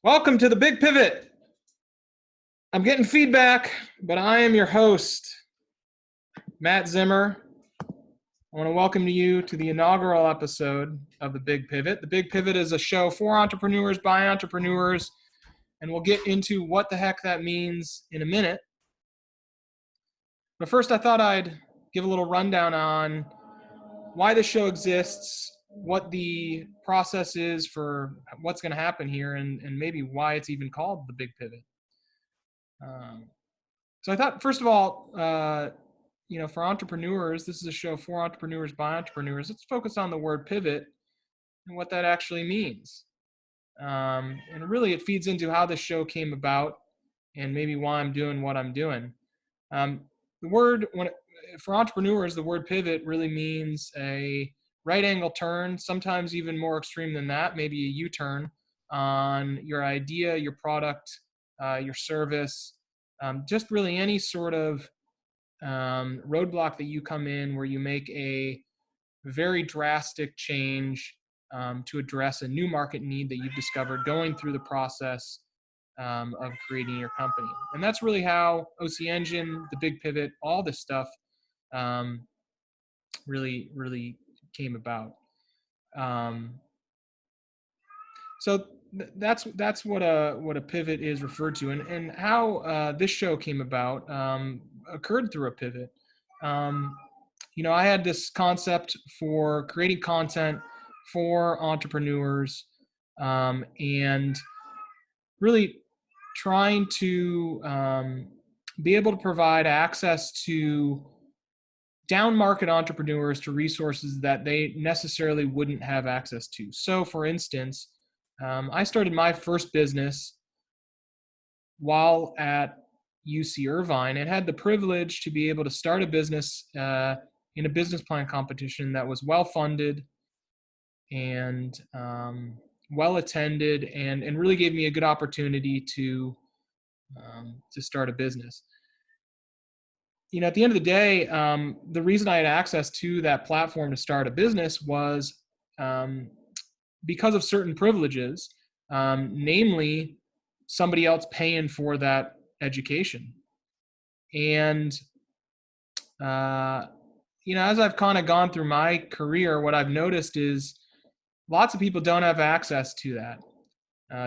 Welcome to the Big Pivot. I'm getting feedback, but I am your host, Matt Zimmer. I want to welcome you to the inaugural episode of the Big Pivot. The Big Pivot is a show for entrepreneurs by entrepreneurs, and we'll get into what the heck that means in a minute. But first, I thought I'd give a little rundown on why this show exists, what the process is for what's going to happen here, and maybe why it's even called the Big Pivot. So I thought, first of all, for entrepreneurs, this is a show for entrepreneurs by entrepreneurs. Let's focus on the word pivot and what that actually means. And really, it feeds into how this show came about and maybe why I'm doing what I'm doing. For entrepreneurs, the word pivot really means a right angle turn, sometimes even more extreme than that, maybe a U-turn on your idea, your product, your service, just really any sort of roadblock that you come in where you make a very drastic change to address a new market need that you've discovered going through the process of creating your company. And that's really how OC Engine, the Big Pivot, all this stuff really came about. So that's what a pivot is referred to, and how this show came about occurred through a pivot. I had this concept for creating content for entrepreneurs, and really trying to be able to provide access to down market entrepreneurs to resources that they necessarily wouldn't have access to. So, for instance, I started my first business while at UC Irvine and had the privilege to be able to start a business in a business plan competition that was well funded and well attended, and really gave me a good opportunity to start a business. At the end of the day, the reason I had access to that platform to start a business was because of certain privileges, namely somebody else paying for that education. And, as I've kind of gone through my career, what I've noticed is lots of people don't have access to that,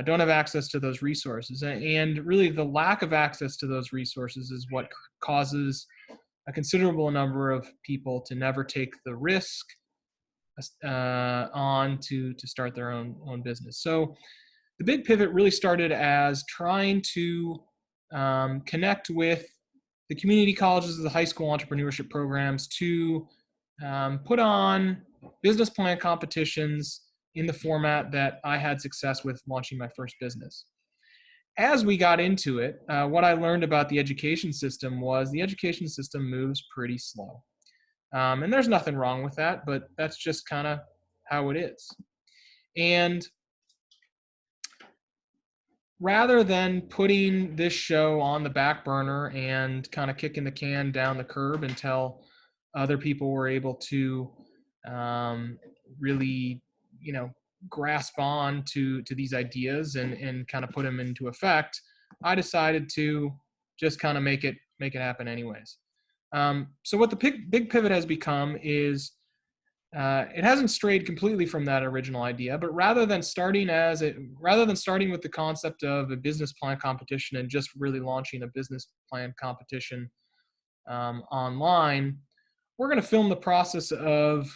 don't have access to those resources. And really the lack of access to those resources is what causes a considerable number of people to never take the risk on to start their own business. So the Big Pivot really started as trying to connect with the community colleges, the high school entrepreneurship programs to put on business plan competitions in the format that I had success with launching my first business. As we got into it, what I learned about the education system was the education system moves pretty slow. And there's nothing wrong with that, but that's just kind of how it is. And rather than putting this show on the back burner and kind of kicking the can down the curb until other people were able to really, grasp on to these ideas and kind of put them into effect, I decided to just kind of make it happen anyways. So what the Big Pivot has become is it hasn't strayed completely from that original idea, but rather than starting with the concept of a business plan competition and just really launching a business plan competition online, we're going to film the process of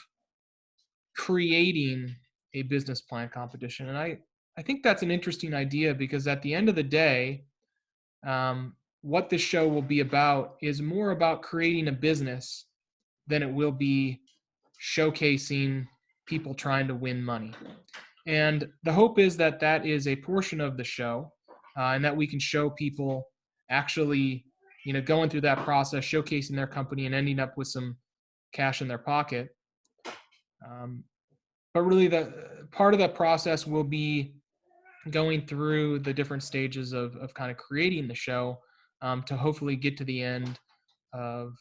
creating a business plan competition. And I think that's an interesting idea because at the end of the day, what this show will be about is more about creating a business than it will be showcasing people trying to win money. And the hope is that that is a portion of the show, and that we can show people actually, going through that process, showcasing their company and ending up with some cash in their pocket. But really the part of that process will be going through the different stages of kind of creating the show to hopefully get to the end of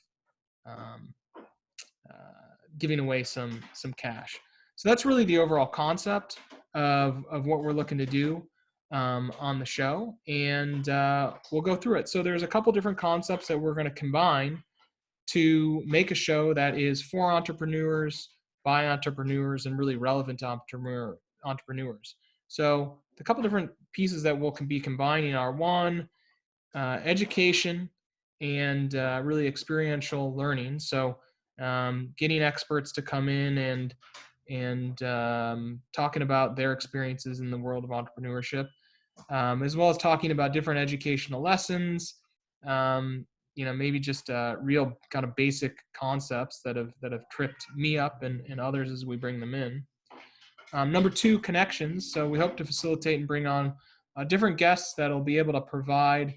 giving away some cash. So that's really the overall concept of what we're looking to do. on the show, and we'll go through it. So there's a couple different concepts that we're going to combine to make a show that is for entrepreneurs, by entrepreneurs, and really relevant to entrepreneurs. So the couple different pieces that we'll be combining are one, education and really experiential learning. So getting experts to come in and talking about their experiences in the world of entrepreneurship, as well as talking about different educational lessons. Maybe just real kind of basic concepts that have tripped me up and others as we bring them in. Number two, connections. So we hope to facilitate and bring on different guests that'll be able to provide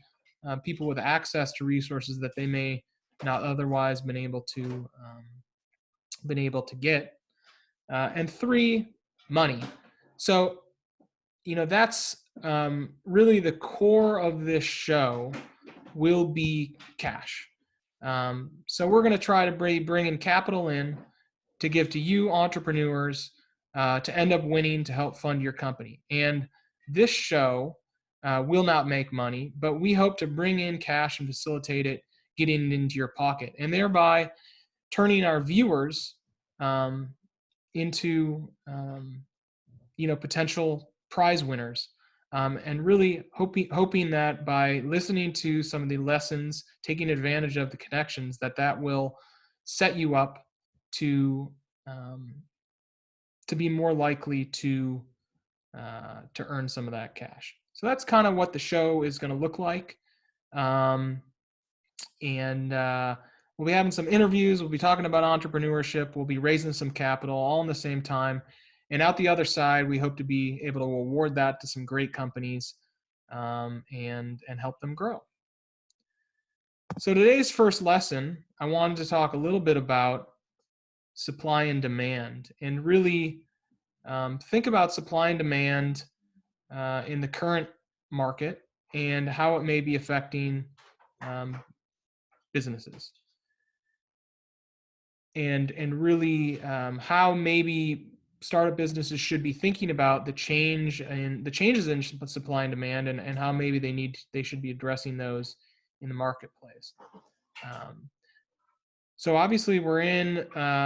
people with access to resources that they may not otherwise been able to get. And three, money. So that's really the core of this show will be cash. So we're going to try to bring in capital in to give to you entrepreneurs to end up winning to help fund your company. And this show will not make money, but we hope to bring in cash and facilitate it getting it into your pocket, and thereby turning our viewers into potential prize winners. And really hoping that by listening to some of the lessons, taking advantage of the connections, that will set you up to be more likely to earn some of that cash. So that's kind of what the show is going to look like. And we'll be having some interviews. We'll be talking about entrepreneurship. We'll be raising some capital all in the same time. And out the other side, we hope to be able to award that to some great companies and help them grow. So today's first lesson, I wanted to talk a little bit about supply and demand, and really think about supply and demand in the current market and how it may be affecting businesses. And really how maybe startup businesses should be thinking about the changes in supply and demand, and how maybe they should be addressing those in the marketplace. So obviously we're in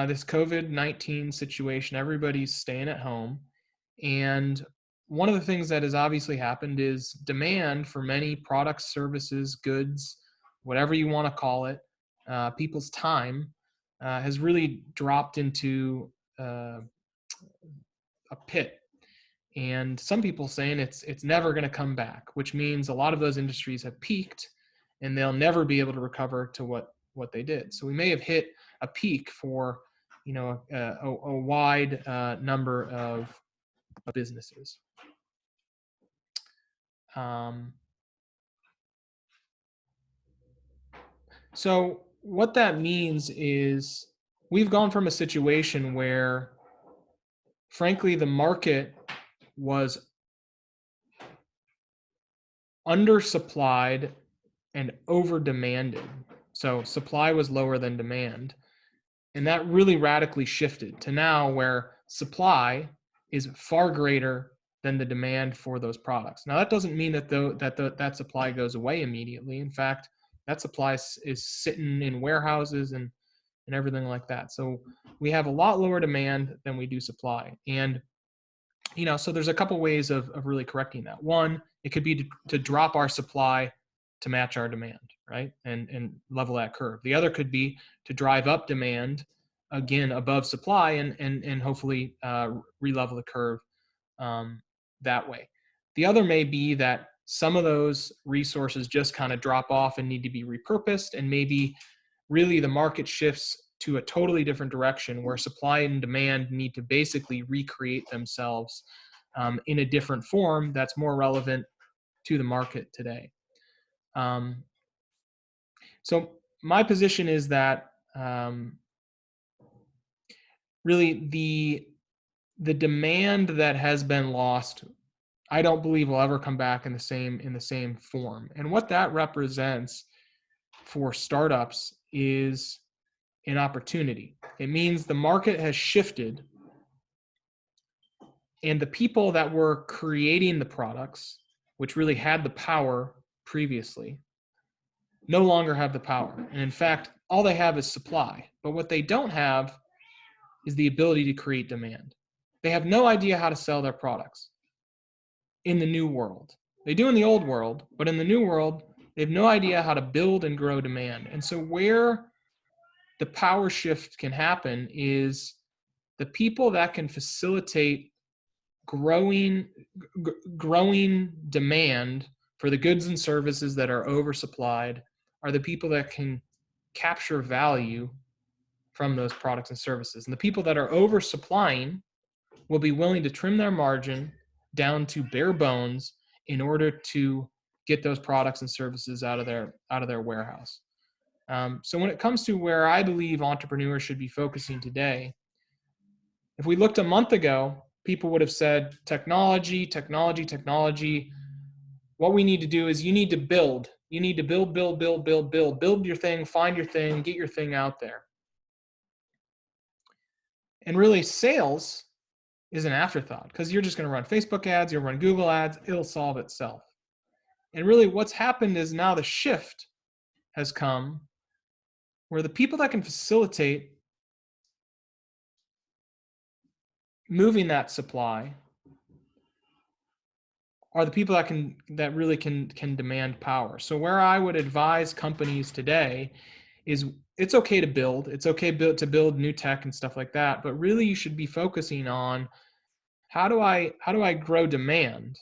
this COVID-19 situation. Everybody's staying at home, and one of the things that has obviously happened is demand for many products, services, goods, whatever you want to call it, people's time has really dropped into a pit. And some people saying it's never going to come back, which means a lot of those industries have peaked and they'll never be able to recover to what they did. So we may have hit a peak for a wide number of businesses. So what that means is we've gone from a situation where, frankly, the market was undersupplied and over demanded. So supply was lower than demand. And that really radically shifted to now where supply is far greater than the demand for those products. Now, that doesn't mean that that supply goes away immediately. In fact, that supply is sitting in warehouses and everything like that. So we have a lot lower demand than we do supply. And so there's a couple ways of really correcting that. One, it could be to drop our supply to match our demand, right? And level that curve. The other could be to drive up demand again above supply and hopefully re-level the curve that way. The other may be that some of those resources just kind of drop off and need to be repurposed, and maybe really the market shifts to a totally different direction where supply and demand need to basically recreate themselves in a different form that's more relevant to the market today. So my position is that really the demand that has been lost, I don't believe will ever come back in the same form. And what that represents for startups is an opportunity. It means the market has shifted, and the people that were creating the products which really had the power previously, no longer have the power. And in fact, all they have is supply. But what they don't have is the ability to create demand. They have no idea how to sell their products in the new world. They do in the old world, but in the new world, they have no idea how to build and grow demand. And so where the power shift can happen is the people that can facilitate growing demand for the goods and services that are oversupplied are the people that can capture value from those products and services. And the people that are oversupplying will be willing to trim their margin down to bare bones in order to get those products and services out of their warehouse. So when it comes to where I believe entrepreneurs should be focusing today, if we looked a month ago, people would have said technology, technology, technology. What we need to do is you need to build. You need to build your thing, find your thing, get your thing out there. And really sales is an afterthought because you're just going to run Facebook ads, you'll run Google ads, it'll solve itself. And really what's happened is now the shift has come where the people that can facilitate moving that supply are the people that really can demand power. So where I would advise companies today is it's okay to build. It's okay to build new tech and stuff like that, but really you should be focusing on how do I grow demand,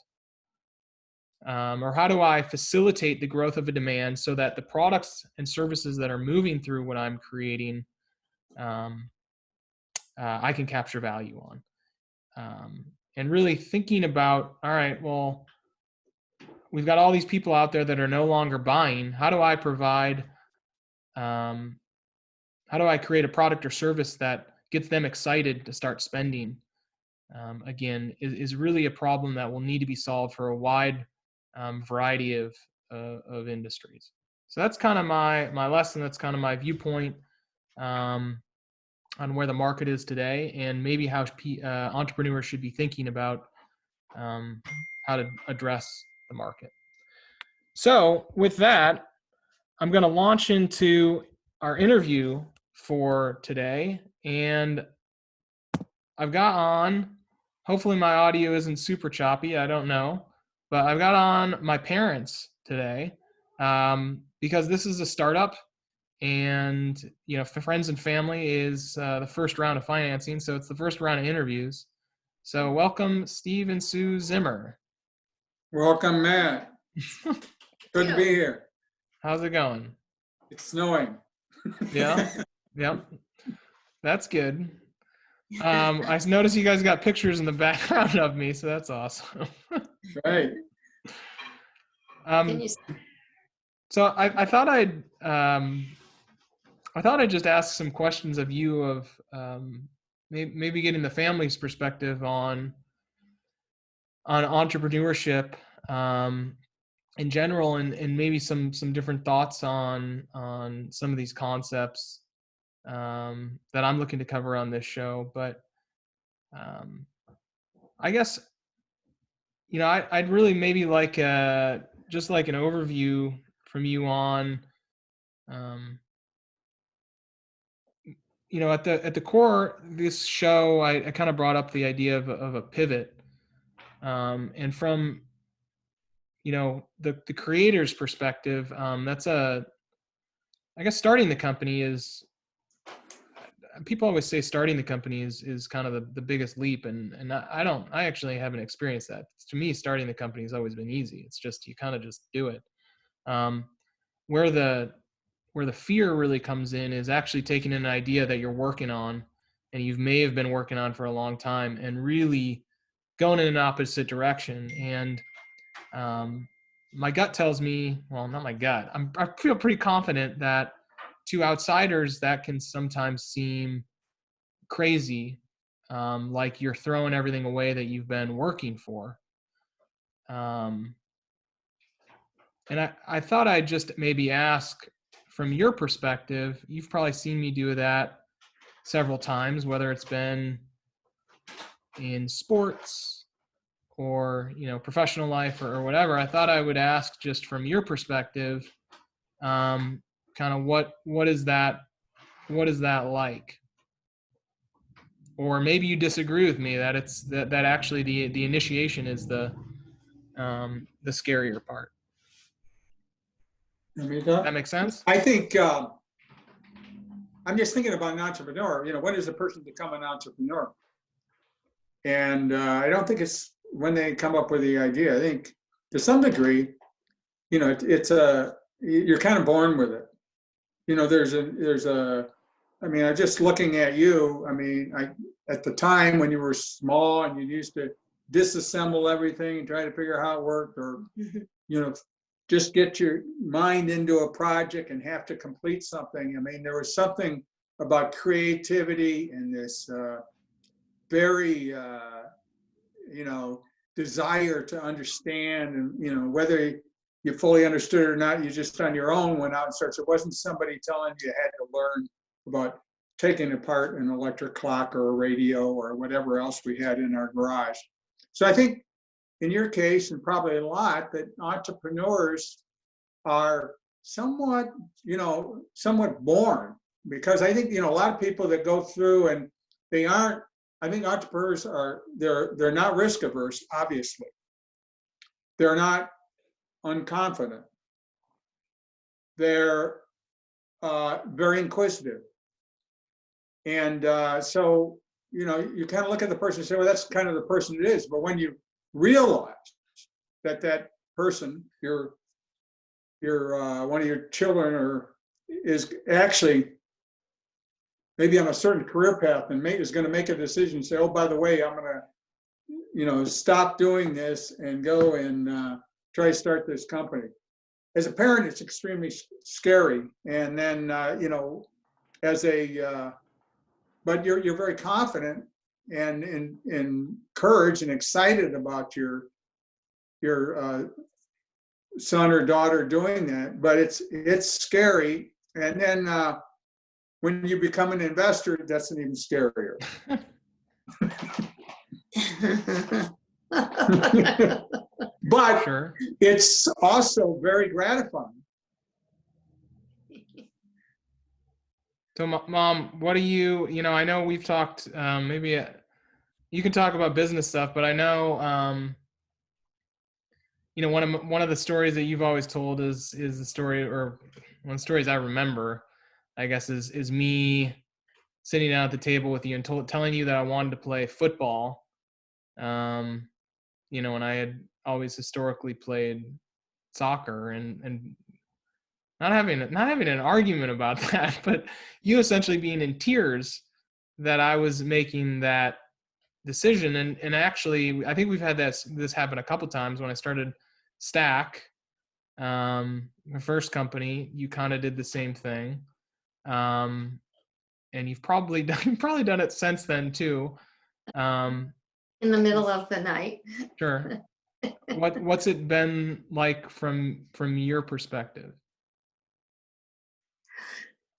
or how do I facilitate the growth of a demand so that the products and services that are moving through what I'm creating, I can capture value on. And really thinking about, all right, well, we've got all these people out there that are no longer buying. How do I provide, how do I create a product or service that gets them excited to start spending? Again, is really a problem that will need to be solved for a wide variety of industries. So that's kind of my lesson. That's kind of my viewpoint on where the market is today, and maybe how entrepreneurs should be thinking about how to address the market. So with that, I'm going to launch into our interview for today, and I've got on, hopefully my audio isn't super choppy, I don't know, but I've got on my parents today because this is a startup. And, you know, for friends and family is the first round of financing. So it's the first round of interviews. So welcome, Steve and Sue Zimmer. Welcome, Matt. Good to be here. How's it going? It's snowing. Yeah. Yep. That's good. I noticed you guys got pictures in the background of me, so that's awesome. Right. So I thought I'd just ask some questions of you of maybe getting the family's perspective on entrepreneurship in general, and maybe some different thoughts on some of these concepts that I'm looking to cover on this show. But I guess, you know, I'd really maybe like just like an overview from you on you know, at the core, this show, I kind of brought up the idea of a pivot, and from, you know, the creator's perspective, that's I guess starting the company is, people always say starting the company is kind of the biggest leap, and I actually haven't experienced that. To me, starting the company has always been easy. It's just you kind of just do it. Where the fear really comes in is actually taking an idea that you're working on and you may have been working on for a long time and really going in an opposite direction. And my gut tells me, well, not my gut, I feel pretty confident that to outsiders that can sometimes seem crazy, like you're throwing everything away that you've been working for. And I thought I'd just maybe ask, from your perspective, you've probably seen me do that several times, whether it's been in sports or professional life or whatever, I thought I would ask just from your perspective, kind of what is that like? Or maybe you disagree with me that it's that actually the initiation is the scarier part. I mean, That makes sense? I think I'm just thinking about an entrepreneur. When does a person become an entrepreneur? And I don't think it's when they come up with the idea. I think to some degree, it's you're kind of born with it. I mean, I'm just looking at you. I mean, at the time when you were small and you used to disassemble everything and try to figure out how it worked, or just get your mind into a project and have to complete something. I mean, there was something about creativity and this very desire to understand, and whether you fully understood it or not, you just on your own went out and started. It wasn't somebody telling you had to learn about taking apart an electric clock or a radio or whatever else we had in our garage. So I think in your case, and probably a lot, that entrepreneurs are somewhat born, because I think, a lot of people that go through and they aren't, I think entrepreneurs they're not risk averse, obviously. They're not unconfident. They're very inquisitive. And so, you kind of look at the person and say, well, that's kind of the person it is. But when you realize that person, your one of your children is actually maybe on a certain career path and is going to make a decision, say, oh, by the way, I'm going to stop doing this and go and try to start this company. As a parent, it's extremely scary. And then, but you're very confident and encouraged and excited about your son or daughter doing that. But it's scary. And then when you become an investor, that's an even scarier. But sure, it's also very gratifying. So, Mom, what do you? I know we've talked. Maybe you can talk about business stuff, but I know, one of the stories that you've always told is the story, or one of the stories I remember, I guess, is me sitting down at the table with you and telling you that I wanted to play football. And I had always historically played soccer, and not having an argument about that, but you essentially being in tears that I was making that decision. And actually, I think we've had this happen a couple times. When I started Stack, my first company, you kind of did the same thing. And you've probably done it since then too. In the middle of the night. Sure. What's it been like from your perspective?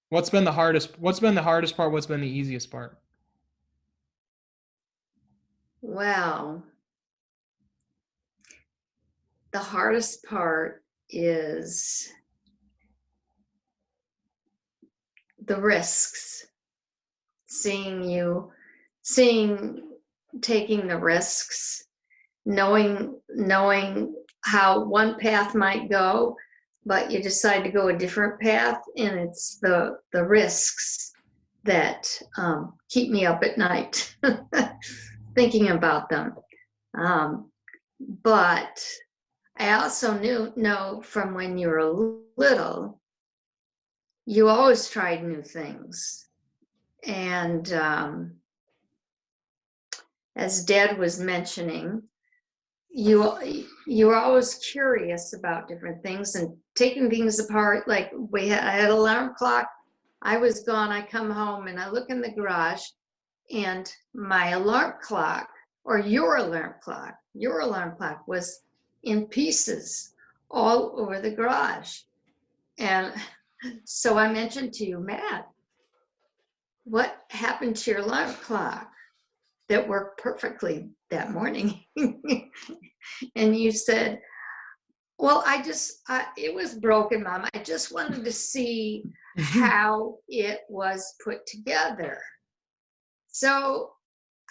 What's been the hardest part? What's been the easiest part? Well, the hardest part is the risks. Taking the risks, knowing how one path might go, but you decide to go a different path, and it's the risks that keep me up at night thinking about them. But I also know from when you were little, you always tried new things. And as Dad was mentioning, you were always curious about different things and taking things apart. Like I had an alarm clock. I was gone. I come home and I look in the garage, and my alarm clock, or your alarm clock was in pieces all over the garage. And so I mentioned to you, Matt, what happened to your alarm clock that worked perfectly that morning. And you said, well, it was broken, Mom. I just wanted to see how it was put together. So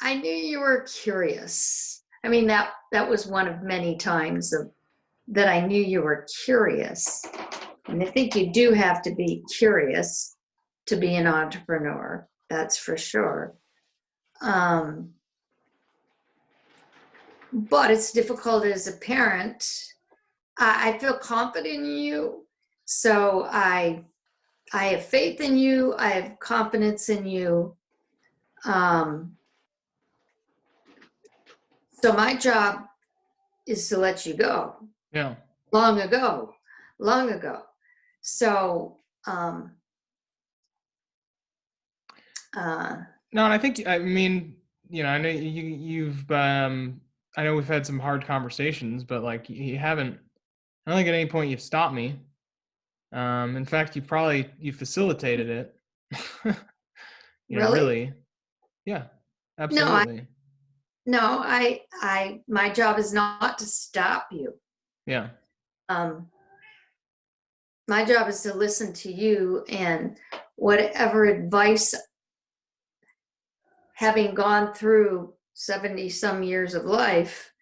I knew you were curious. I mean, that was one of many times that I knew you were curious. And I think you do have to be curious to be an entrepreneur. That's for sure. But it's difficult as a parent. I feel confident in you. So I have faith in you. I have confidence in you. So my job is to let you go. Yeah. Long ago. So, No, and I think, I mean, I know I know we've had some hard conversations, but like you haven't, I don't think at any point you've stopped me. In fact, you facilitated it. Really? Really. Yeah, No, absolutely. my job is not to stop you. Yeah. My job is to listen to you, and whatever advice, having gone through 70 some years of life,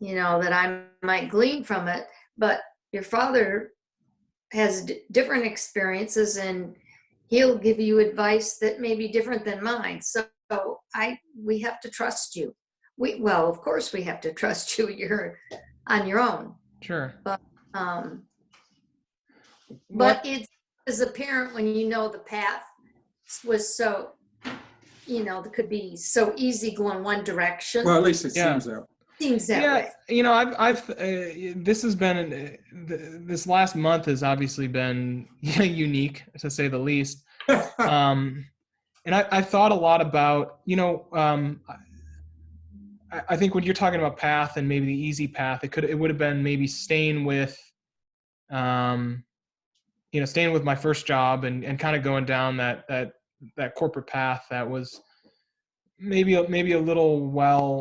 that I might glean from it. But your father has different experiences, and he'll give you advice that may be different than mine. So we have to trust you. Well, of course we have to trust you. You're on your own. Sure. But it's, as a parent, when you know the path was so, that could be so easy going one direction. Well, at least it Yeah. seems that. Seems that way. I've this has been this last month has obviously been unique, to say the least. And I thought a lot about, I think when you're talking about path and maybe the easy path, it would have been maybe staying with my first job and kind of going down that corporate path that was maybe a little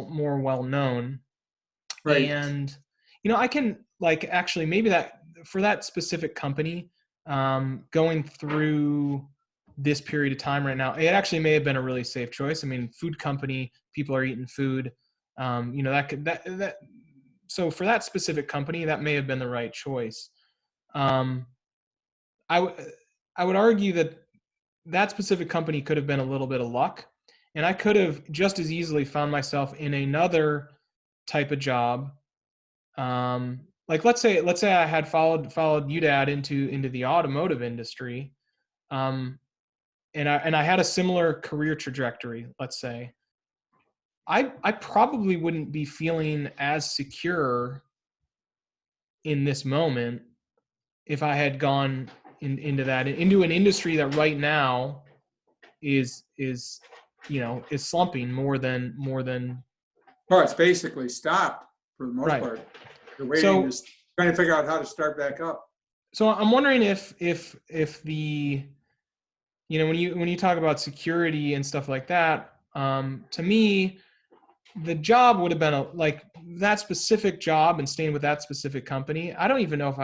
more well known. Right. And I can actually maybe that for that specific company, going through this period of time right now, it actually may have been a really safe choice. I mean, food company, people are eating food. So for that specific company, that may have been the right choice. I would argue that specific company could have been a little bit of luck, and I could have just as easily found myself in another type of job. Like let's say I had followed you, Dad, into the automotive industry, and I had a similar career trajectory. Let's say I probably wouldn't be feeling as secure in this moment if I had gone into an industry that right now is slumping more than. Well, it's basically stopped for the most Right. part. They're waiting, just trying to figure out how to start back up. So I'm wondering if the, when you talk about security and stuff like that, to me, the job would have been like that specific job and staying with that specific company. I don't even know if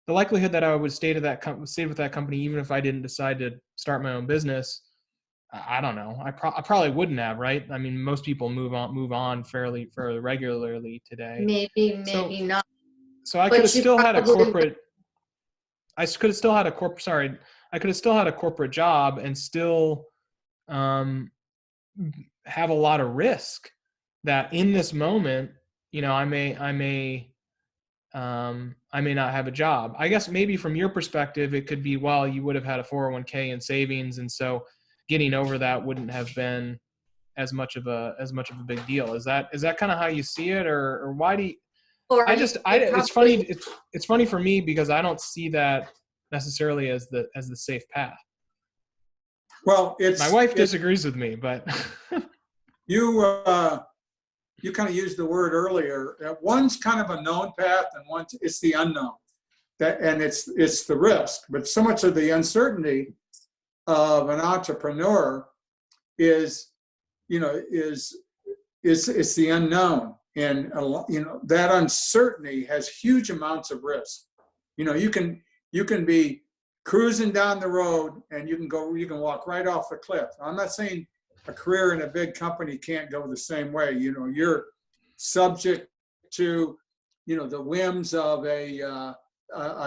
the likelihood that I would stay with that company, even if I didn't decide to start my own business, I don't know. I probably wouldn't have, right? I mean, most people move on fairly regularly today. Maybe not. So I could have still had a corporate. I could have still had a corporate. Sorry, I could have still had a corporate job and still have a lot of risk. That in this moment, I may not have a job. I guess maybe from your perspective, it could be, well, you would have had a 401k and savings, and so getting over that wouldn't have been as much of a big deal. Is that kind of how you see it, or why do you? It's funny. It's funny for me because I don't see that necessarily as the safe path. Well, my wife disagrees with me, but you kind of used the word earlier. One's kind of a known path, and it's the unknown. And it's the risk. But so much of the uncertainty of an entrepreneur is it's the unknown. And, that uncertainty has huge amounts of risk. You can be cruising down the road and you can walk right off the cliff. I'm not saying a career in a big company can't go the same way. You're subject to, the whims of a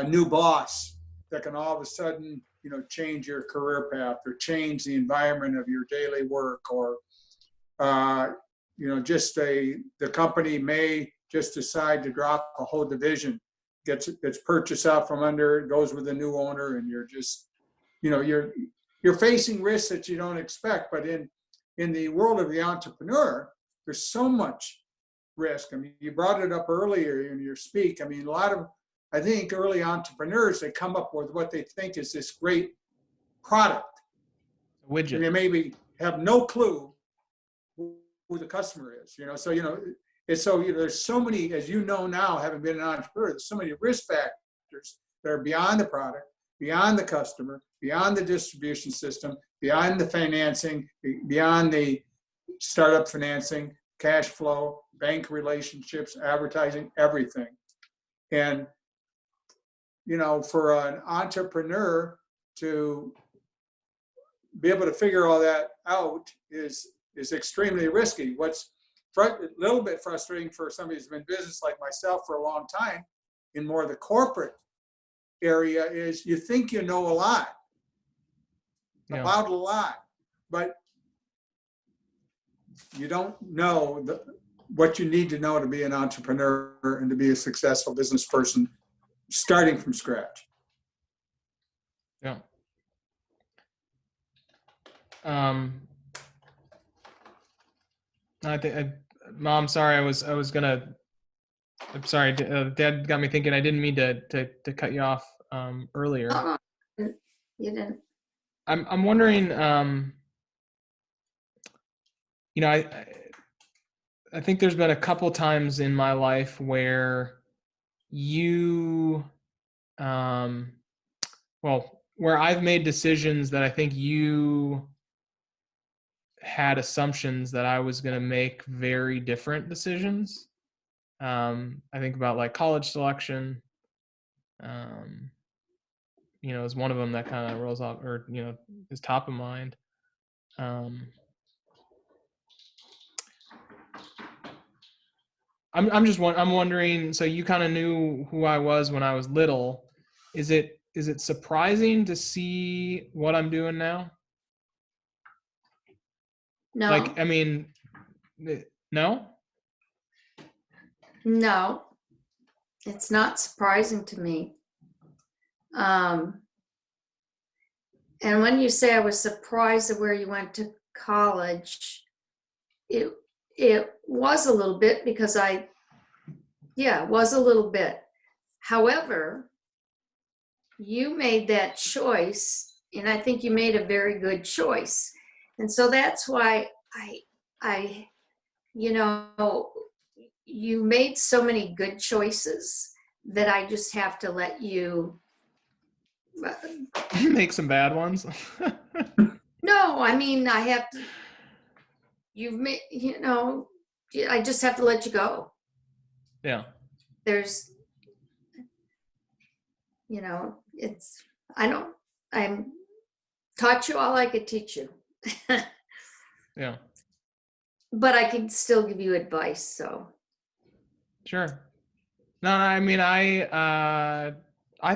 new boss that can all of a sudden, change your career path or change the environment of your daily work, or, just the company may just decide to drop a whole division, gets purchased out from under, it goes with a new owner, and you're just, you're facing risks that you don't expect. But in the world of the entrepreneur, there's so much risk. I mean, you brought it up earlier in your speak. I mean, I think early entrepreneurs, they come up with what they think is this great product. Widget. And they maybe have no clue who the customer is, so, there's so many, as now, having been an entrepreneur, there's so many risk factors that are beyond the product, beyond the customer, beyond the distribution system, beyond the financing, beyond the startup financing, cash flow, bank relationships, advertising, everything. And, for an entrepreneur to be able to figure all that out is extremely risky. What's a little bit frustrating for somebody who's been in business like myself for a long time, in more of the corporate area, is you think you know a lot about a lot, but you don't know what you need to know to be an entrepreneur and to be a successful business person starting from scratch. Yeah. Mom, sorry, I'm sorry. Dad got me thinking. I didn't mean to cut you off earlier. You didn't. I'm wondering. I think there's been a couple times in my life where where I've made decisions that I think you had assumptions that I was going to make very different decisions. I think about like college selection, is one of them that kind of rolls off, or, is top of mind. I'm wondering, so you kind of knew who I was when I was little. Is it surprising to see what I'm doing now? No. Like, I mean, no? No, it's not surprising to me. And when you say I was surprised at where you went to college, it was a little bit, because it was a little bit. However, you made that choice, and I think you made a very good choice. And so that's why you made so many good choices that I just have to let you make some bad ones. No, I mean, I have to, you've made, I just have to let you go. Yeah. There's, I'm taught you all I could teach you. Yeah. But I can still give you advice, so. Sure. No, I mean, I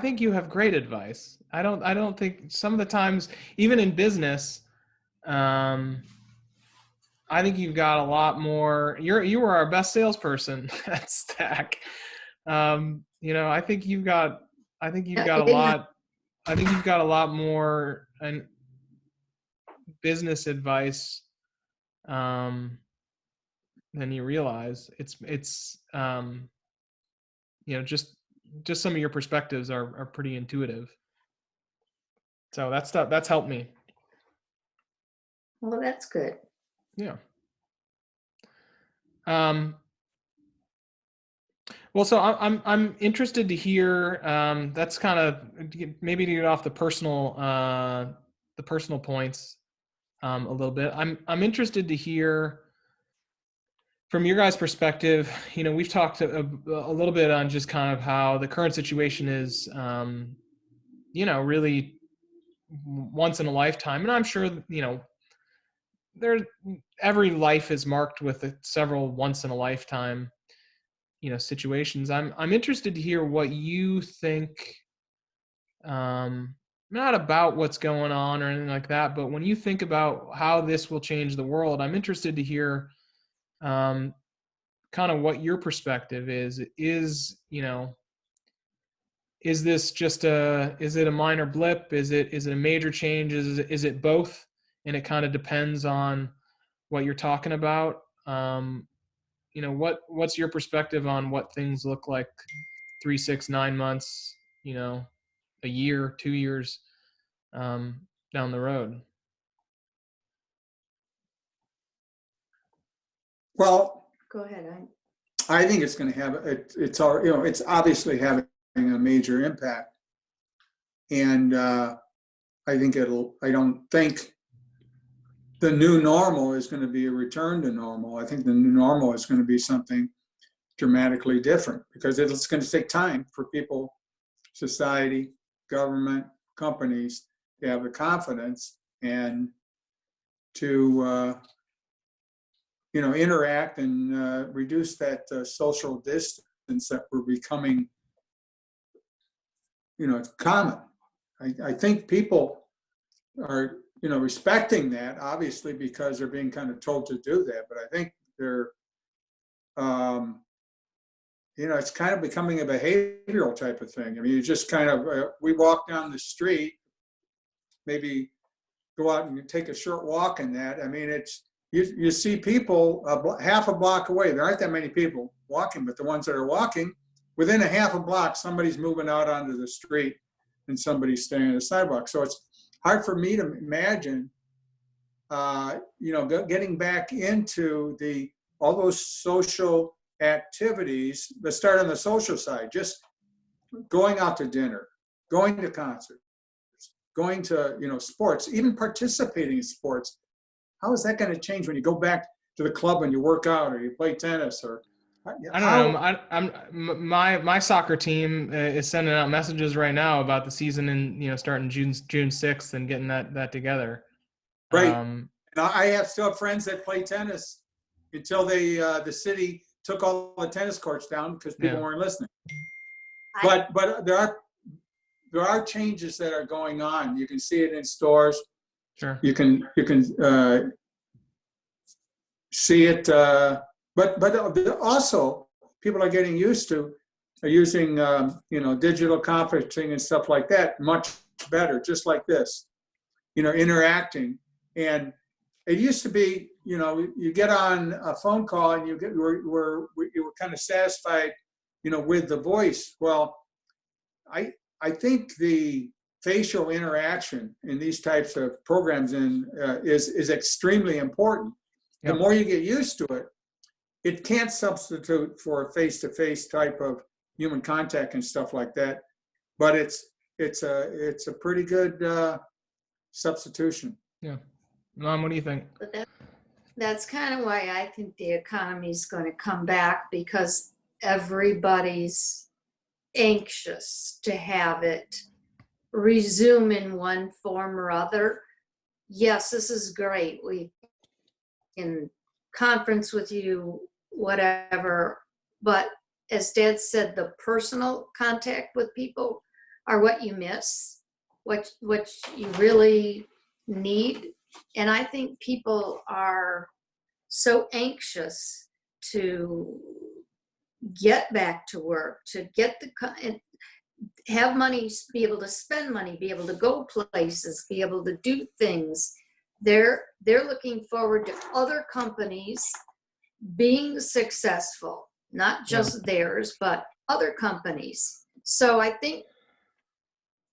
think you have great advice. I don't think, some of the times, even in business, I think you've got a lot more. You were our best salesperson at Stack. I think you've got a lot. I think you've got a lot more business advice than you realize. It's just some of your perspectives are pretty intuitive. So that's helped me. Well, that's good. Yeah. Well, so I'm interested to hear. That's kind of maybe to get off the personal points. a little bit. I'm interested to hear from your guys' perspective. You know, we've talked a little bit on just kind of how the current situation is, you know, really once in a lifetime. And I'm sure, you know, every life is marked with several once in a lifetime, you know, situations. I'm interested to hear what you think, not about what's going on or anything like that, but when you think about how this will change the world, I'm interested to hear, kind of what your perspective is, you know, is this just is it a minor blip? Is it a major change? Is it both? And it kind of depends on what you're talking about. You know, what's your perspective on what things look like 3, 6, 9 months, you know, a year, 2 years, down the road? Well, Go ahead. I think it's going to have it's all, you know, it's obviously having a major impact, and I think I don't think the new normal is going to be a return to normal. I think the new normal is going to be something dramatically different, because it's going to take time for people, society, government, companies to have the confidence and to you know, interact and reduce that social distance that we're becoming, you know, it's common. I think people are, you know, respecting that, obviously, because they're being kind of told to do that. But I think they're, you know, it's kind of becoming a behavioral type of thing. I mean, you just kind of, we walk down the street, maybe go out and take a short walk in that. I mean, it's, you see people half a block away. There aren't that many people walking, but the ones that are walking, within a half a block, somebody's moving out onto the street and somebody's staying on the sidewalk. So it's hard for me to imagine, you know, getting back into all those social activities. Let's start on the social side, just going out to dinner, going to concerts, going to, you know, sports, even participating in sports. How is that going to change when you go back to the club and you work out or you play tennis? Or I don't know. My soccer team is sending out messages right now about the season, and, you know, starting June 6th and getting that together. Right. And I still have friends that play tennis until the city took all the tennis courts down because people weren't listening. But there are changes that are going on. You can see it in stores. Sure. You can see it, but also people are getting used to using you know, digital conferencing and stuff like that much better, just like this, you know, interacting. And it used to be, you know, you get on a phone call and you were kind of satisfied, you know, with the voice. Well, I think the facial interaction in these types of programs is extremely important. Yep. The more you get used to it, it can't substitute for a face-to-face type of human contact and stuff like that. But it's a pretty good substitution. Yeah. Mom, what do you think? But that's kind of why I think the economy is going to come back, because everybody's anxious to have it resume in one form or other. Yes, this is great. We can conference with you, whatever. But as Dad said, the personal contact with people are what you miss, what you really need. And I think people are so anxious to get back to work, to get have money, be able to spend money, be able to go places, be able to do things. They're looking forward to other companies being successful, not just theirs, but other companies. So I think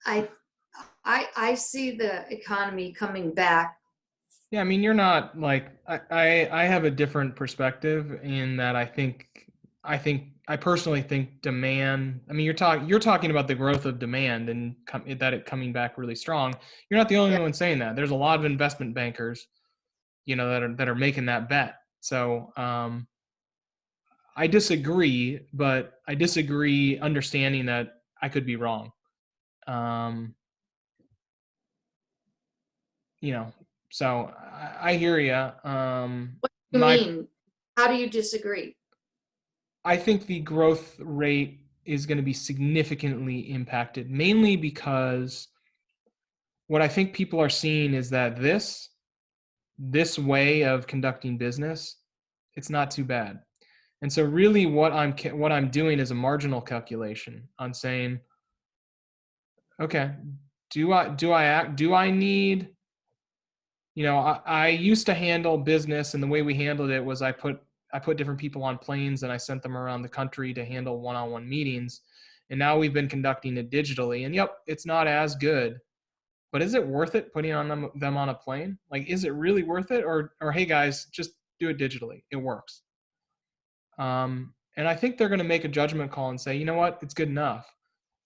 I see the economy coming back. Yeah, I mean, you're not like, I have a different perspective in that I personally think demand, I mean, you're talking about the growth of demand and that it coming back really strong. You're not the only one saying that. There's a lot of investment bankers that are making that bet. So I disagree, but I disagree understanding that I could be wrong. Um, so I hear you. You mean, how do you disagree? I think the growth rate is going to be significantly impacted, mainly because what I think people are seeing is that this way of conducting business, it's not too bad. And so really what I'm doing is a marginal calculation on saying, okay, do I need, I used to handle business, and the way we handled it was I put different people on planes and I sent them around the country to handle one-on-one meetings. And now we've been conducting it digitally, and yep, it's not as good, but is it worth it putting on them on a plane? Like, is it really worth it? Or hey guys, just do it digitally. It works. And I think they're going to make a judgment call and say, you know what, it's good enough.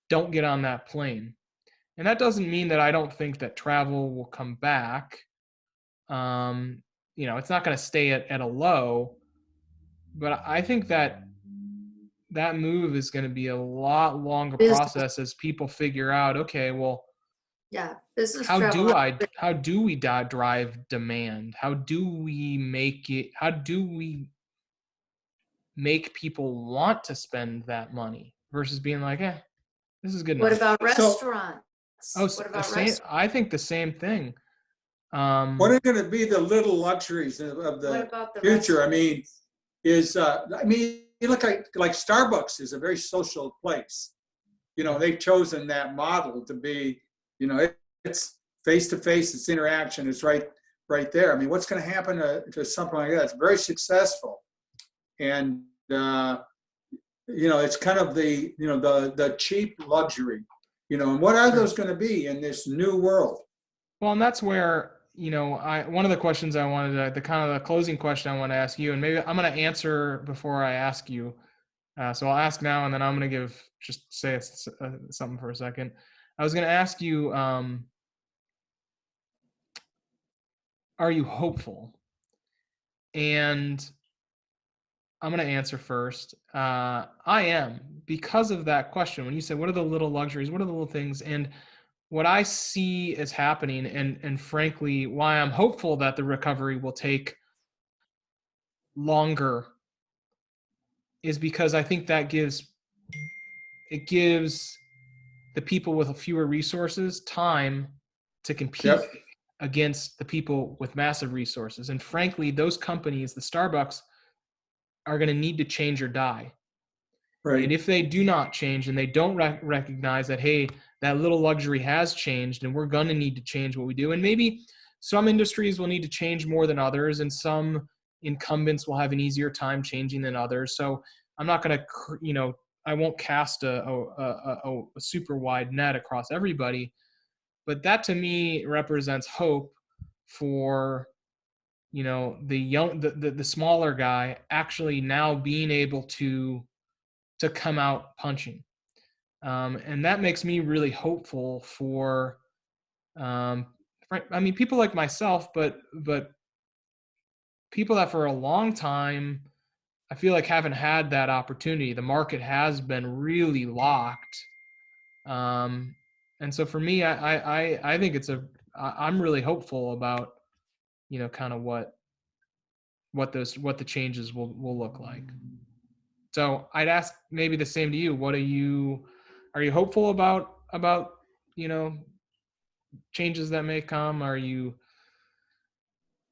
Don't get on that plane. And that doesn't mean that I don't think that travel will come back. It's not going to stay at a low, but I think that move is going to be a lot longer process as people figure out, okay, well, yeah, business how travel. do we drive demand? How do we make people want to spend that money versus being like, this is good enough. What about restaurants? What about restaurants? I think the same thing. What are going to be the little luxuries of the future? I mean, you look like Starbucks is a very social place. They've chosen that model to be, it's face to face, it's interaction, it's right there. I mean, what's going to happen to something like that? It's very successful, and it's kind of the cheap luxury. And what are those going to be in this new world? Well, and that's where, one of the questions I wanted the kind of the closing question I want to ask you, and maybe I'm going to answer before I ask you. So I'll ask now, and then I'm going to say something for a second. I was going to ask you, are you hopeful? And I'm going to answer first. I am, because of that question. When you said, what are the little luxuries? What are the little things? And what I see is happening, and frankly, why I'm hopeful that the recovery will take longer, is because I think that gives the people with fewer resources time to compete against the people with massive resources. And frankly, those companies, the Starbucks, are going to need to change or die. Right. And if they do not change, and they don't recognize that, hey, that little luxury has changed, and we're going to need to change what we do. And maybe some industries will need to change more than others, and some incumbents will have an easier time changing than others. So I'm not going to, I won't cast a super wide net across everybody, but that to me represents hope for, the smaller guy actually now being able to come out punching. And that makes me really hopeful for, people like myself, but people that for a long time, I feel like haven't had that opportunity. The market has been really locked. And so for me, I think I'm really hopeful about, kind of what the changes will look like. So I'd ask maybe the same to you. Are you hopeful about, changes that may come? Are you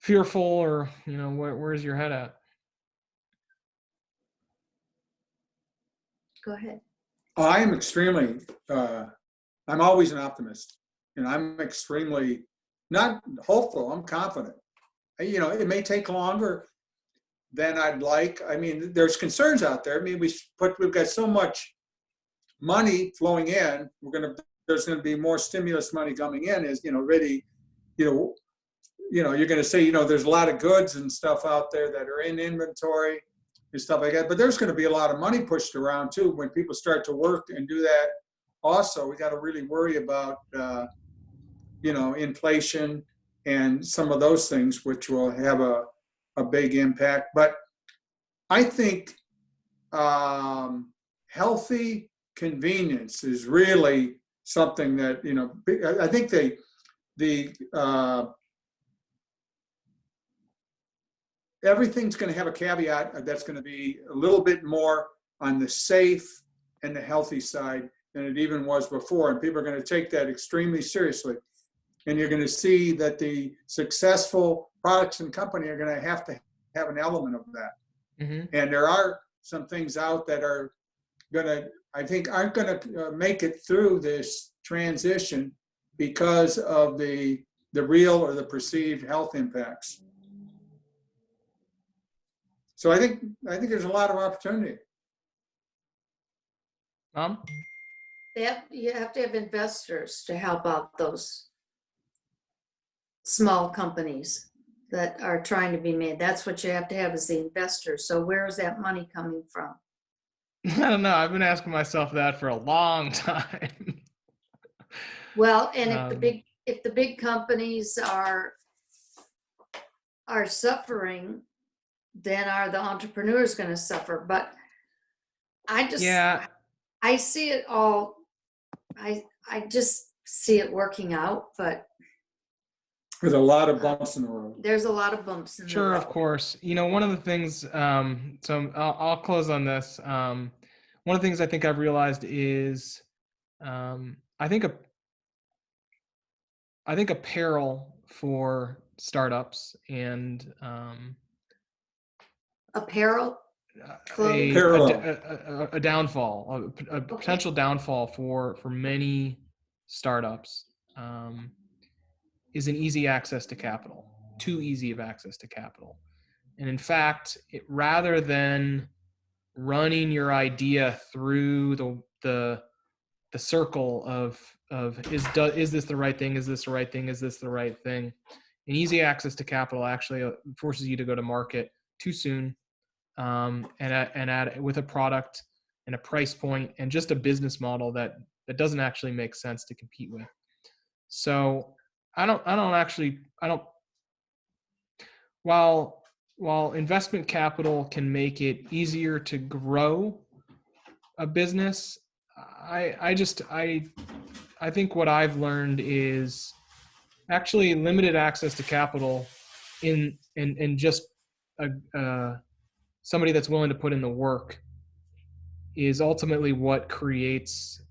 fearful, or, where's your head at? Go ahead. I am extremely, I'm always an optimist. I'm extremely not hopeful. I'm confident. It may take longer than I'd like. I mean, there's concerns out there. I mean, we've got so much money flowing in. There's going to be more stimulus money coming in. Really, you're going to say, there's a lot of goods and stuff out there that are in inventory and stuff like that. But there's going to be a lot of money pushed around too when people start to work and do that. Also, we got to really worry about, inflation and some of those things, which will have a big impact. But I think healthy convenience is really something that, you know, I think everything's going to have a caveat that's going to be a little bit more on the safe and the healthy side than it even was before. And people are going to take that extremely seriously. And you're going to see that the successful products and company are going to have an element of that. Mm-hmm. And there are some things out that are going to, I think, aren't going to make it through this transition because of the real or the perceived health impacts. So I think there's a lot of opportunity. You have to have investors to help out those small companies that are trying to be made. That's what you have to have, is the investors. So where is that money coming from? I don't know. I've been asking myself that for a long time. Well, and if the big companies are suffering, then are the entrepreneurs going to suffer? But I just, yeah, I see it all. I just see it working out, but With a lot of bumps in the road. there's a lot of bumps in the sure, road. of course. You know, one of the things, so I'll close on this. One of the things I think I've realized is, I think apparel for startups and Apparel, a, Parallel. a downfall, a potential downfall for many startups is an easy access to capital, too easy of access to capital. And in fact, rather than running your idea through the circle of is this the right thing? Is this the right thing? Is this the right thing? An easy access to capital actually forces you to go to market too soon, and with a product and a price point and just a business model that doesn't actually make sense to compete with. So while investment capital can make it easier to grow a business, I think what I've learned is actually limited access to capital in just somebody that's willing to put in the work is ultimately what creates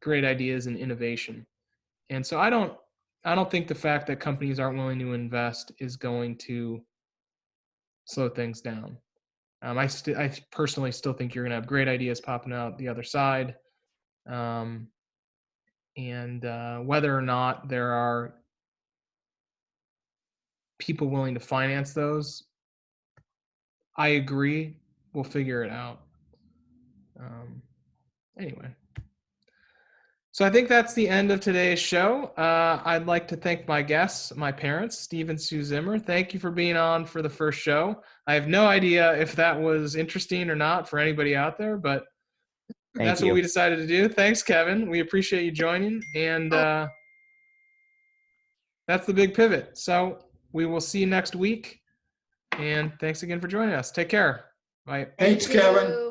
great ideas and innovation. And so I don't think the fact that companies aren't willing to invest is going to slow things down. I personally still think you're going to have great ideas popping out the other side. And whether or not there are people willing to finance those, I agree. We'll figure it out. Anyway. So I think that's the end of today's show. I'd like to thank my guests, my parents, Steve and Sue Zimmer. Thank you for being on for the first show. I have no idea if that was interesting or not for anybody out there, but that's what we decided to do. Thanks, Kevin. We appreciate you joining. And that's the big pivot. So we will see you next week. And thanks again for joining us. Take care. Bye. Thanks, Kevin.